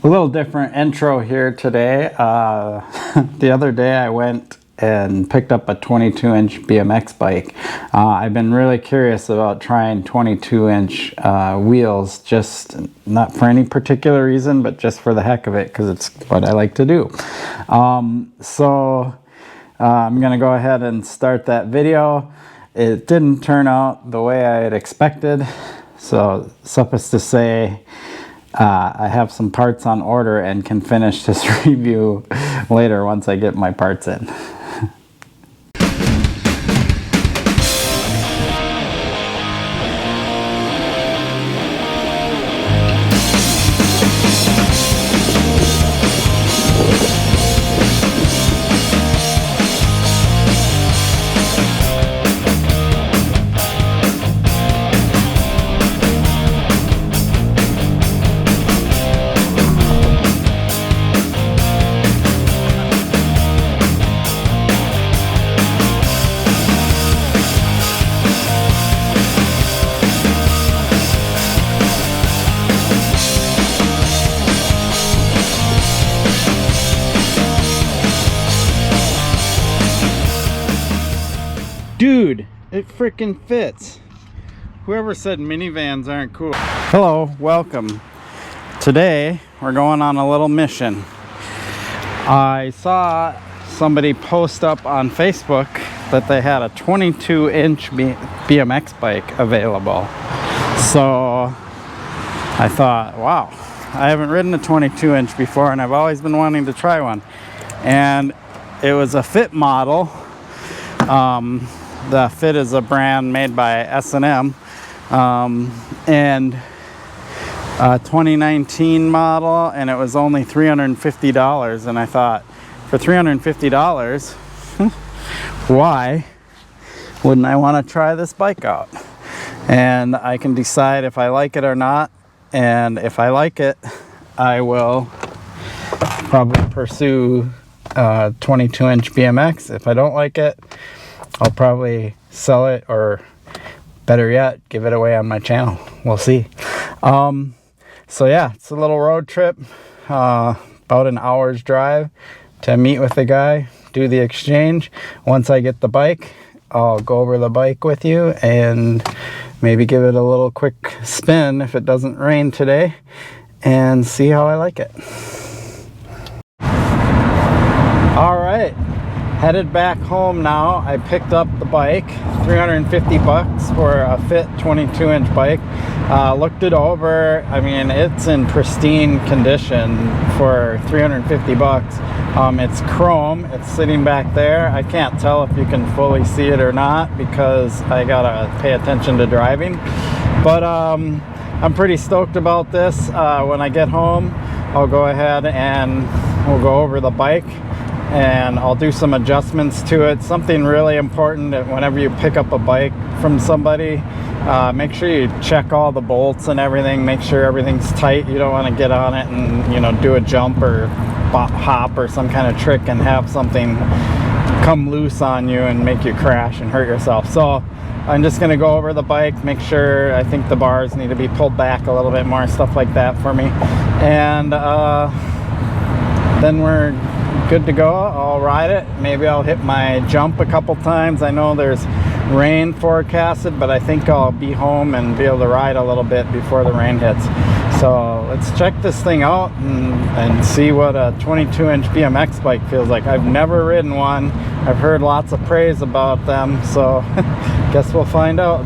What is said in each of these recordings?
A little different intro here today. The other day I went and picked up a 22-inch BMX bike. I've been really curious about trying 22-inch wheels, just not for any particular reason, but just for the heck of it, because it's what I like to do. So I'm gonna go ahead and start that video. It didn't turn out the way I had expected, so suffice to say, I have some parts on order and can finish this review later once I get my parts in. Dude, it freaking fits. Whoever said minivans aren't cool. Hello, welcome. Today we're going on a little mission. I saw somebody post up on Facebook that they had a 22-inch BMX bike available. So I thought, wow, I haven't ridden a 22-inch before and I've always been wanting to try one. And it was a Fit model. The Fit is a brand made by S&M, and a 2019 model, and it was only $350. And I thought, for $350, why wouldn't I want to try this bike out? And I can decide if I like it or not. And if I like it, I will probably pursue 22-inch BMX. If I don't like it, I'll probably sell it, or better yet, give it away on my channel. We'll see. So yeah, it's a little road trip, about an hour's drive to meet with the guy, do the exchange. Once I get the bike, I'll go over the bike with you and maybe give it a little quick spin if it doesn't rain today, and see how I like it. All right. Headed back home now. I picked up the bike, $350 for a Fit 22-inch bike. Looked it over. I mean, it's in pristine condition for $350. It's chrome. It's sitting back there. I can't tell if you can fully see it or not because I gotta pay attention to driving. But I'm pretty stoked about this. When I get home, I'll go ahead and we'll go over the bike, and I'll do some adjustments to it. Something really important that whenever you pick up a bike from somebody, make sure you check all the bolts and everything, make sure everything's tight. You don't want to get on it and, you know, do a jump or hop or some kind of trick and have something come loose on you and make you crash and hurt yourself. So I'm just gonna go over the bike, make sure, I think the bars need to be pulled back a little bit more, stuff like that for me. And then we're good to go. I'll ride it. Maybe I'll hit my jump a couple times. I know there's rain forecasted, but I think I'll be home and be able to ride a little bit before the rain hits. So let's check this thing out and see what a 22-inch BMX bike feels like. I've never ridden one. I've heard lots of praise about them, so guess we'll find out.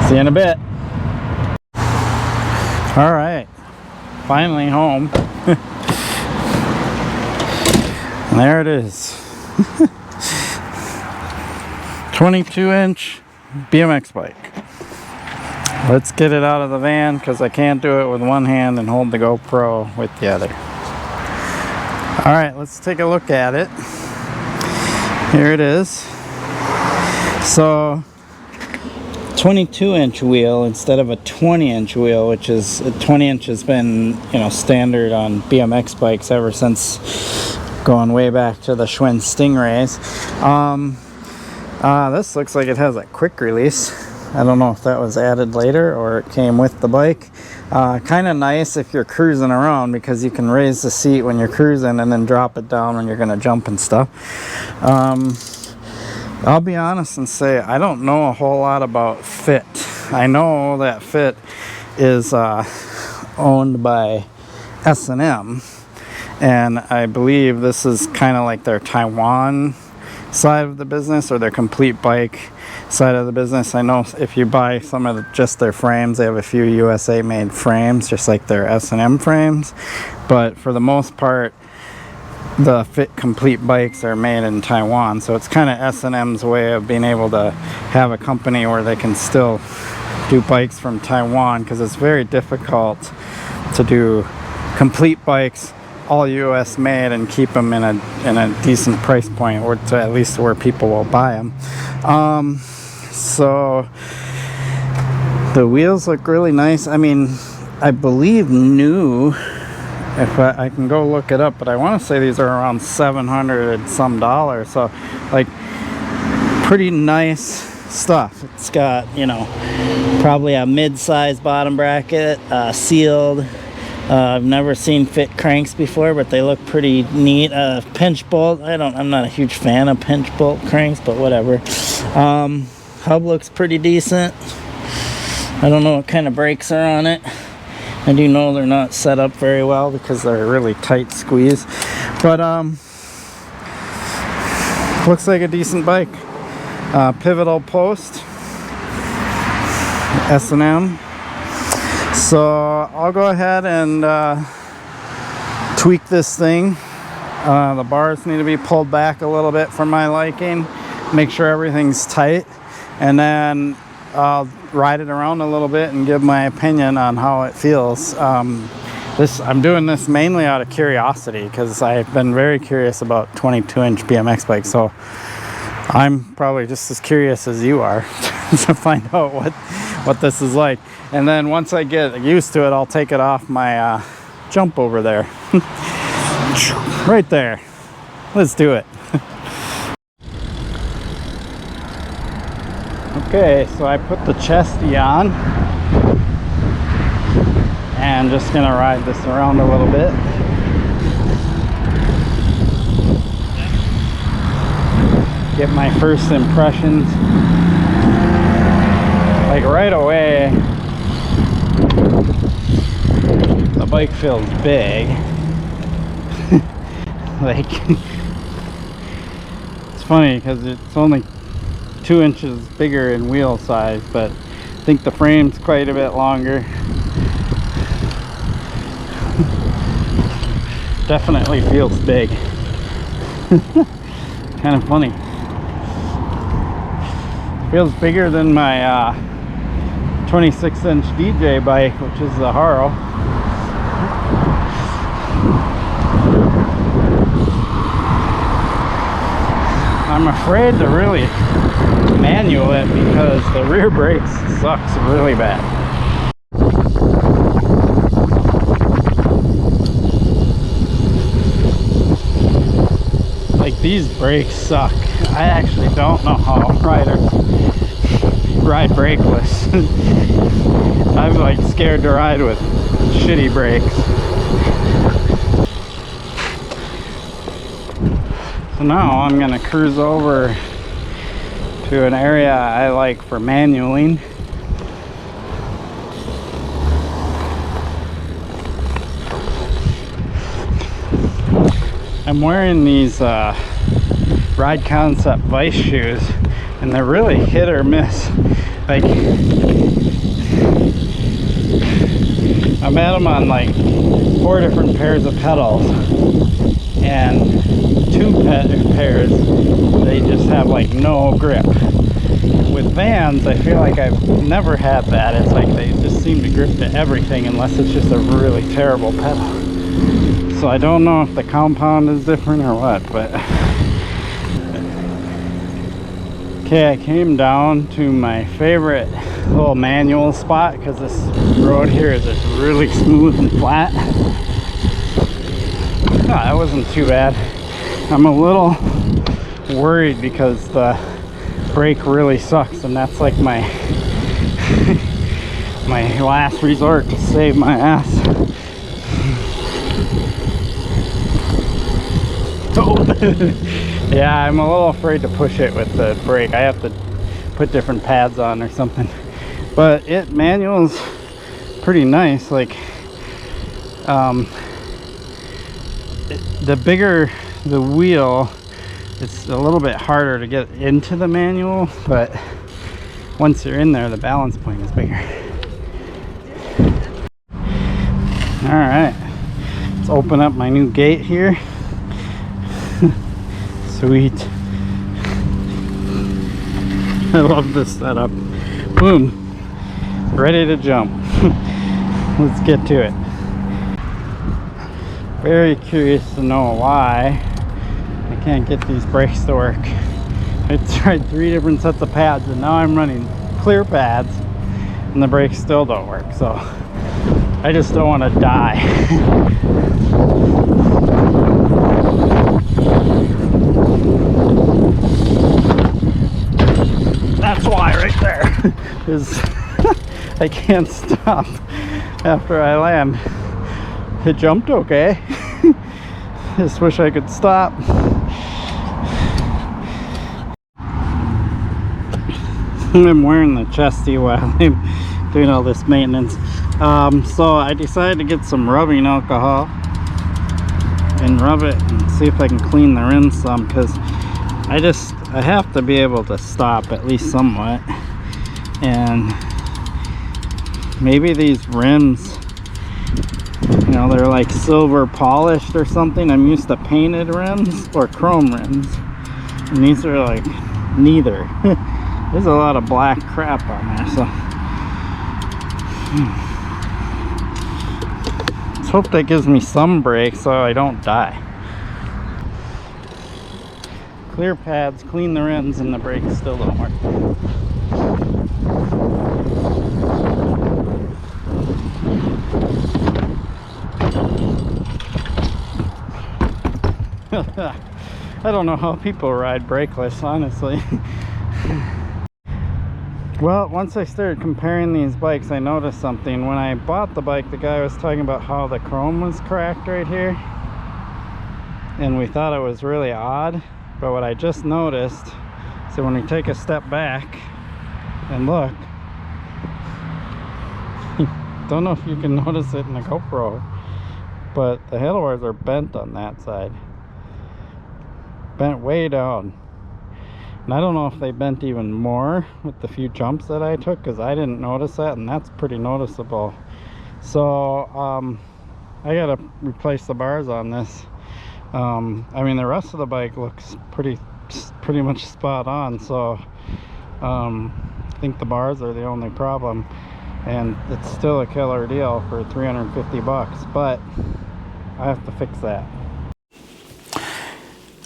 See you in a bit. All right, finally home. There it is. 22-inch BMX bike. Let's get it out of the van because I can't do it with one hand and hold the GoPro with the other. All right, let's take a look at it. Here it is. So 22-inch wheel instead of a 20-inch wheel, which is 20 inch has been, you know, standard on BMX bikes ever since going way back to the Schwinn Stingrays. This looks like it has a quick release. I don't know if that was added later or it came with the bike. Kind of nice if you're cruising around, because you can raise the seat when you're cruising and then drop it down when you're going to jump and stuff. I'll be honest and say I don't know a whole lot about Fit. I know that Fit is owned by S&M, and I believe this is kind of like their Taiwan side of the business, or their complete bike side of the business. I know if you buy some of just their frames, they have a few USA made frames, just like their S&M frames, but for the most part the Fit complete bikes are made in Taiwan. So it's kind of S&M's way of being able to have a company where they can still do bikes from Taiwan, because it's very difficult to do complete bikes all US made and keep them in a decent price point, or to at least where people will buy them. So the wheels look really nice. I mean, I believe new, if I can go look it up, but I want to say these are around $700 and some dollars. So like pretty nice stuff. It's got, you know, probably a mid-size bottom bracket, sealed. I've never seen Fit cranks before, but they look pretty neat. Pinch bolt. I'm not a huge fan of pinch bolt cranks, but whatever. Hub looks pretty decent. I don't know what kind of brakes are on it. I do know they're not set up very well because they're a really tight squeeze. But looks like a decent bike. Pivotal post. S&M. So I'll go ahead and tweak this thing. The bars need to be pulled back a little bit for my liking. Make sure everything's tight, and then I'll ride it around a little bit and give my opinion on how it feels. I'm doing this mainly out of curiosity, because I've been very curious about 22-inch BMX bikes. So I'm probably just as curious as you are to find out what this is like. And then once I get used to it, I'll take it off my jump over there. Right there. Let's do it. Okay, so I put the chesty on and just gonna ride this around a little bit. Get my first impressions. Like right away, the bike feels big. Like, it's funny because it's only 2 inches bigger in wheel size, but I think the frame's quite a bit longer. Definitely feels big. Kind of funny. Feels bigger than my 26-inch DJ bike, which is the Haro. I'm afraid to really manual it because the rear brakes sucks really bad. Like, these brakes suck. I actually don't know how riders ride brakeless. I'm like scared to ride with shitty brakes. So now I'm gonna cruise over to an area I like for manualing. I'm wearing these Ride Concept Vice shoes, and they're really hit or miss. Like, I'm at them on like 4 different pairs of pedals, and 2 pairs they just have like no grip. With Vans, I feel like I've never had that. It's like they just seem to grip to everything unless it's just a really terrible pedal. So I don't know if the compound is different or what, but okay, I came down to my favorite little manual spot because this road here is just really smooth and flat. Oh, that wasn't too bad. I'm a little worried because the brake really sucks, and that's like my My last resort to save my ass. Oh. Yeah, I'm a little afraid to push it with the brake. I have to put different pads on or something. But manual's pretty nice. Like, the bigger the wheel, it's a little bit harder to get into the manual, but once you're in there, the balance point is bigger. All right, let's open up my new gate here. Sweet. I love this setup. Boom, ready to jump. Let's get to it. Very curious to know why I can't get these brakes to work. I tried 3 different sets of pads and now I'm running clear pads and the brakes still don't work. So I just don't want to die. That's why right there is I can't stop after I land. It jumped okay. Just wish I could stop. I'm wearing the chesty while I'm doing all this maintenance. So I decided to get some rubbing alcohol and rub it and see if I can clean the rims some, because I have to be able to stop at least somewhat. And maybe these rims, you know, they're like silver polished or something. I'm used to painted rims or chrome rims, and these are like neither. There's a lot of black crap on there, so let's hope that gives me some break so I don't die. Clear pads, clean the rims, and the brakes still don't work. I don't know how people ride brakeless, honestly. Well, once I started comparing these bikes, I noticed something. When I bought the bike, the guy was talking about how the chrome was cracked right here, and we thought it was really odd. But what I just noticed, so when we take a step back and look, don't know if you can notice it in the GoPro, but the handlebars are bent on that side. Bent way down. And I don't know if they bent even more with the few jumps that I took, because I didn't notice that, and that's pretty noticeable. So I gotta replace the bars on this. I mean, the rest of the bike looks pretty much spot on, so I think the bars are the only problem, and it's still a killer deal for 350 bucks, but I have to fix that.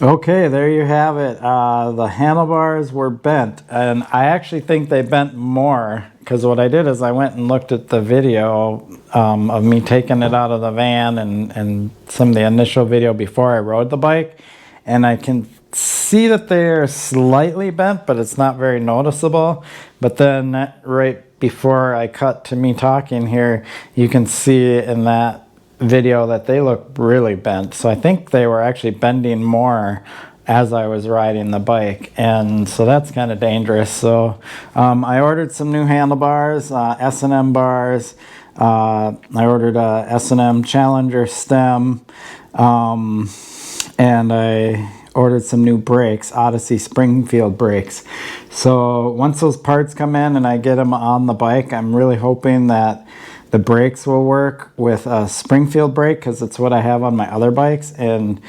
Okay, there you have it. The handlebars were bent, and I actually think they bent more, because what I did is I went and looked at the video of me taking it out of the van and some of the initial video before I rode the bike, and I can see that they're slightly bent, but it's not very noticeable. But then right before I cut to me talking here, you can see in that video that they look really bent. So I think they were actually bending more as I was riding the bike, and so that's kind of dangerous. So I ordered some new handlebars, S&M bars. I ordered a S&M Challenger stem, and I ordered some new brakes, Odyssey Springfield brakes. So once those parts come in and I get them on the bike, I'm really hoping that the brakes will work with a Springfield brake, because it's what I have on my other bikes, and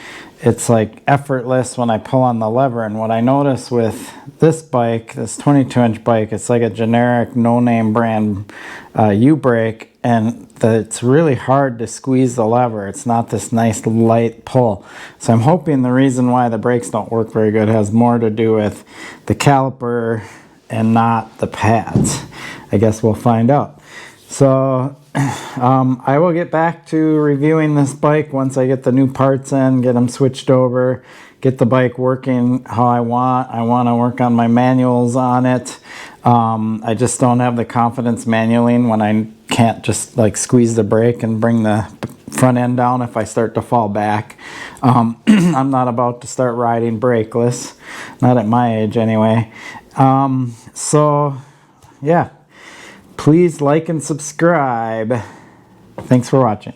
it's like effortless when I pull on the lever. And what I notice with this bike, this 22-inch bike, it's like a generic no-name brand U-brake, and it's really hard to squeeze the lever. It's not this nice light pull. So I'm hoping the reason why the brakes don't work very good has more to do with the caliper and not the pads. I guess we'll find out. So I will get back to reviewing this bike once I get the new parts in, get them switched over, get the bike working how I want. I want to work on my manuals on it. I just don't have the confidence manualing when I can't just like squeeze the brake and bring the front end down if I start to fall back. I'm not about to start riding brakeless, not at my age anyway. So yeah, please like and subscribe. Thanks for watching.